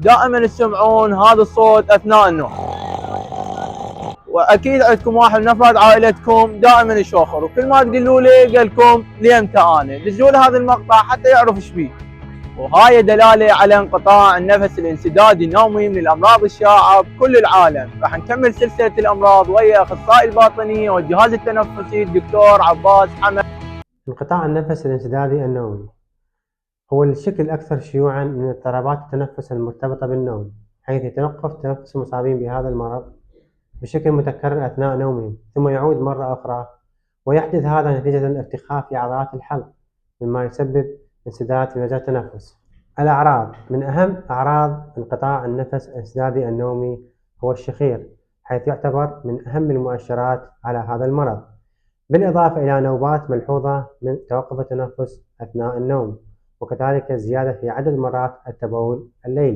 دائما تسمعون هذا الصوت اثناء النوم. واكيد عندكم واحد من افراد عائلتكم دائما يشوخر، وكل ما تقولوا له قال لكم ليمتى انا، دزوا له هذا المقطع حتى يعرف ايش بيه. وهاي دلاله على انقطاع النفس الانسدادي النومي من الامراض الشائعه بكل العالم. راح نكمل سلسله الامراض ويا اخصائي الباطنيه والجهاز التنفسي الدكتور عباس حمد. انقطاع النفس الانسدادي النومي هو الشكل الأكثر شيوعًا من اضطرابات التنفس المرتبطة بالنوم، حيث يتوقف تنفس المصابين بهذا المرض بشكل متكرر أثناء نومهم ثم يعود مرة أخرى، ويحدث هذا نتيجة ارتخاء في عضلات الحلق مما يسبب انسداد في مجال التنفس. الأعراض: من أهم أعراض انقطاع النفس الانسدادي النومي هو الشخير، حيث يعتبر من أهم المؤشرات على هذا المرض، بالإضافة إلى نوبات ملحوظة من توقف التنفس أثناء النوم، وكذلك زيادة في عدد مرات التبول الليلي.